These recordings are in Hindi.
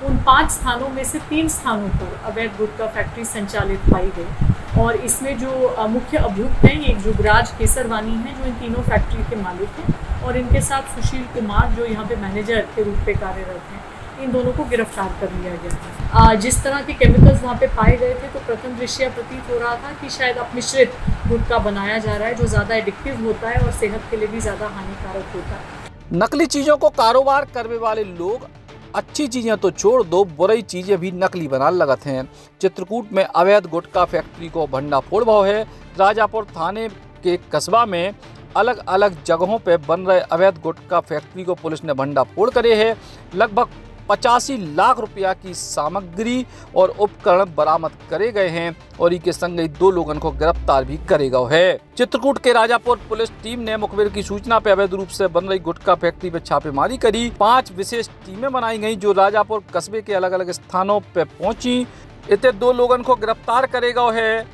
उन 5 स्थानों में से 3 स्थानों पर अवैध गुटखा फैक्ट्री संचालित पाई गई और इसमें जो मुख्य अभियुक्त हैं ये युवराज केसरवानी हैं जो इन तीनों फैक्ट्री के मालिक हैं और इनके साथ सुशील कुमार जो यहाँ पे मैनेजर के रूप में कार्यरत हैं। इन दोनों को गिरफ्तार कर लिया गया है। जिस तरह के केमिकल्स वहाँ पे पाए गए थे तो प्रथम दृष्टया प्रतीत हो रहा था कि शायद अपमिश्रित गुटखा बनाया जा रहा है जो ज़्यादा एडिक्टिव होता है और सेहत के लिए भी ज़्यादा हानिकारक होता है। नकली चीजों को कारोबार करने वाले लोग अच्छी चीजें तो छोड़ दो बुरी चीजें भी नकली बनाने लगते हैं। चित्रकूट में अवैध गुटखा फैक्ट्री को भंडाफोड़ भाव है। राजापुर थाने के कस्बा में अलग अलग जगहों पर बन रहे अवैध गुटखा फैक्ट्री को पुलिस ने भंडाफोड़ करे है। लगभग 85 लाख रुपया की सामग्री और उपकरण बरामद करे गए हैं और इनके संग 2 लोगों को गिरफ्तार भी करे गए है। चित्रकूट के राजापुर पुलिस टीम ने मुखबिर की सूचना पर अवैध रूप से बन रही गुटखा फैक्ट्री पर छापेमारी करी। 5 विशेष टीमें बनाई गई जो राजापुर कस्बे के अलग अलग स्थानों पर पहुंची। इतने 2 लोगों को गिरफ्तार करे गए है।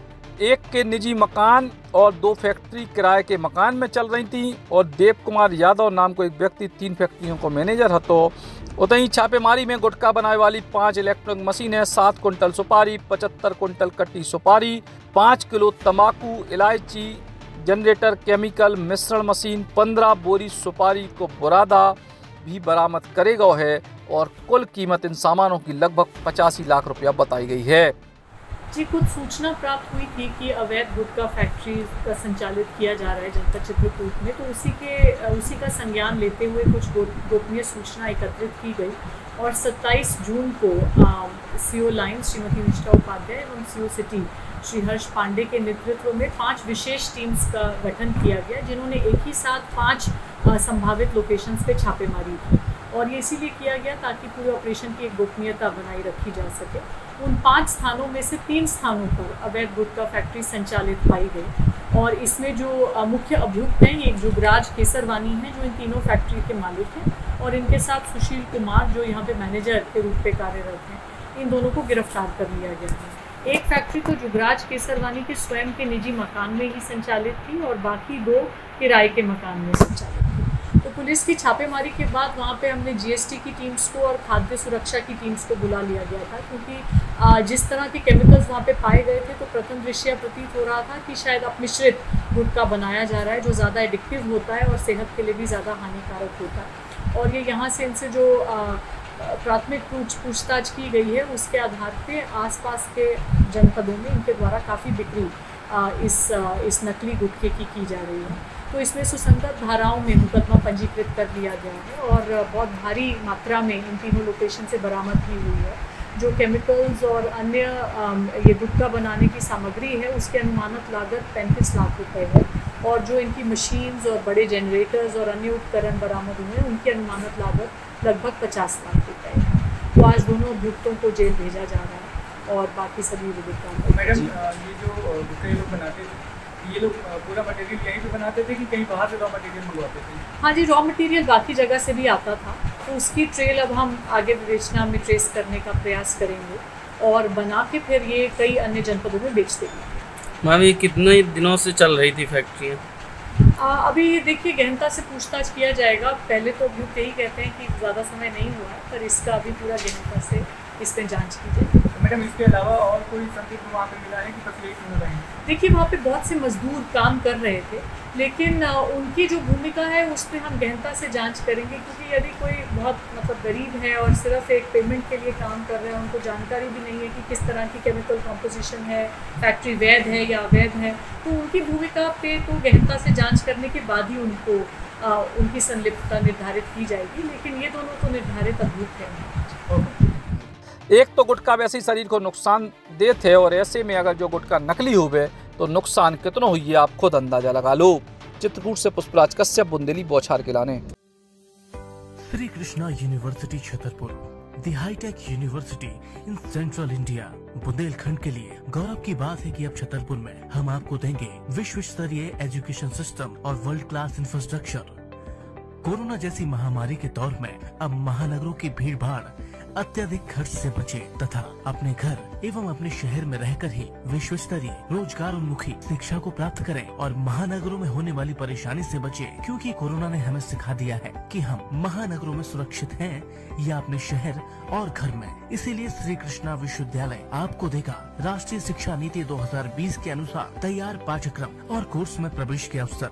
एक के निजी मकान और 2 फैक्ट्री किराए के मकान में चल रही थी और देव कुमार यादव नाम को एक व्यक्ति 3 फैक्ट्रियों को मैनेजर हतो। उतनी छापेमारी में गुटखा बनाने वाली 5 इलेक्ट्रॉनिक मशीनें, 7 कुंटल सुपारी, 75 कुंटल कट्टी सुपारी, 5 किलो तंबाकू, इलायची, जनरेटर, केमिकल मिश्रण मशीन, 15 बोरी सुपारी को बुरादा भी बरामद करे गए है और कुल कीमत इन सामानों की लगभग 85 लाख रुपया बताई गई है। जी, कुछ सूचना प्राप्त हुई थी कि अवैध गुटखा फैक्ट्री का संचालित किया जा रहा है जनपद चित्रकूट में, तो उसी का संज्ञान लेते हुए कुछ गोपनीय सूचना एकत्रित की गई और 27 जून को सीओ लाइन श्रीमती निष्ठा उपाध्याय एवं सीओ सिटी श्री हर्ष पांडे के नेतृत्व में 5 विशेष टीम्स का गठन किया गया जिन्होंने एक ही साथ 5 संभावित लोकेशंस पे छापेमारी की और ये इसीलिए किया गया ताकि पूरे ऑपरेशन की एक गोपनीयता बनाई रखी जा सके। उन 5 स्थानों में से 3 स्थानों पर अवैध गुटखा फैक्ट्री संचालित पाई गई और इसमें जो मुख्य अभियुक्त हैं ये युवराज केसरवानी हैं जो इन तीनों फैक्ट्री के मालिक हैं और इनके साथ सुशील कुमार जो यहाँ पे मैनेजर के रूप में कार्यरत हैं। इन दोनों को गिरफ्तार कर लिया गया है। एक फैक्ट्री तो युवराज केसरवानी के स्वयं के निजी मकान में ही संचालित थी और बाकी 2 किराए के मकान में संचालित थी। तो पुलिस की छापेमारी के बाद वहाँ पे हमने जीएसटी की टीम्स को और खाद्य सुरक्षा की टीम्स को बुला लिया गया था क्योंकि जिस तरह के केमिकल्स वहाँ पे पाए गए थे तो प्रथम दृष्टया प्रतीत हो रहा था कि शायद अपमिश्रित गुटखा बनाया जा रहा है जो ज़्यादा एडिक्टिव होता है और सेहत के लिए भी ज़्यादा हानिकारक होता है और ये यहाँ से इनसे जो प्राथमिक पूछताछ की गई है उसके आधार पे आसपास के जनपदों में इनके द्वारा काफ़ी बिक्री इस नकली गुटखे की जा रही है। तो इसमें सुसंगत धाराओं में मुकदमा पंजीकृत कर लिया गया है और बहुत भारी मात्रा में इन तीनों लोकेशन से बरामद की हुई है। जो केमिकल्स और अन्य ये गुटखा बनाने की सामग्री है उसकी अनुमानित लागत 35 लाख रुपए है और जो इनकी मशीन्स और बड़े जनरेटर्स और अन्य उपकरण बरामद हुए हैं उनकी अनुमानित लागत लगभग 50 लाख रुपए है। तो आज दोनों अभियुक्तों को जेल भेजा जा रहा है और बाकी सभी विधिक कार्रवाई। मैडम, ये जो गुटखा लोग बनाते थे ये लोग पूरा मटेरियल यहीं पे बनाते थे कि कहीं बाहर से रॉ मटेरियल मंगवाते थे? हाँ जी, रॉ मटेरियल बाकी जगह से भी आता था तो उसकी ट्रेल अब हम आगे विवेचना में ट्रेस करने का प्रयास करेंगे और बना के फिर ये कई अन्य जनपदों में बेच देंगे। मैम, ये कितने दिनों से चल रही थी फैक्ट्रियाँ? अभी देखिए गहनता से पूछताछ किया जाएगा। पहले तो अभियुक्त यही कहते हैं कि ज़्यादा समय नहीं हुआ है पर इसका अभी पूरा गहनता से इस पर जाँच की जाएगी। मैडम, इसके अलावा और कोई संदिग्ध वहाँ पे मिला है कि बस यही सुन रहे हैं? देखिए वहाँ पे बहुत से मजदूर काम कर रहे थे लेकिन उनकी जो भूमिका है उस पर हम गहनता से जांच करेंगे क्योंकि यदि कोई बहुत गरीब है और सिर्फ एक पेमेंट के लिए काम कर रहे हैं, उनको जानकारी भी नहीं है कि किस तरह की केमिकल कॉम्पोजिशन है, फैक्ट्री वैध है या अवैध है, तो उनकी भूमिका पे तो गहनता से जाँच करने के बाद ही उनको उनकी संलिप्तता निर्धारित की जाएगी। लेकिन ये दोनों तो निर्धारित अभियुक्त हैं। एक तो गुटखा वैसे ही शरीर को नुकसान देते है और ऐसे में अगर जो गुटखा नकली हुए तो नुकसान कितना हुई है आप खुद अंदाजा लगा लो। चित्रकूट से पुष्पराज कश्यप, बुंदेली बौछार के लाने। Shri Krishna university Chhatarpur, the high tech university in central India. Bundelkhand के लिए गौरव की बात है कि अब छतरपुर में हम आपको देंगे विश्व स्तरीय एजुकेशन सिस्टम और वर्ल्ड क्लास इंफ्रास्ट्रक्चर। कोरोना जैसी महामारी के दौर में अब महानगरों की भीड़ भाड़ अत्यधिक खर्च से बचे तथा अपने घर एवं अपने शहर में रहकर ही विश्व स्तरीय रोजगार उन्मुखी शिक्षा को प्राप्त करें और महानगरों में होने वाली परेशानी से बचे, क्योंकि कोरोना ने हमें सिखा दिया है कि हम महानगरों में सुरक्षित हैं या अपने शहर और घर में। इसीलिए श्री कृष्णा विश्वविद्यालय आपको देगा राष्ट्रीय शिक्षा नीति 2020 के अनुसार तैयार पाठ्यक्रम और कोर्स में प्रवेश के अवसर।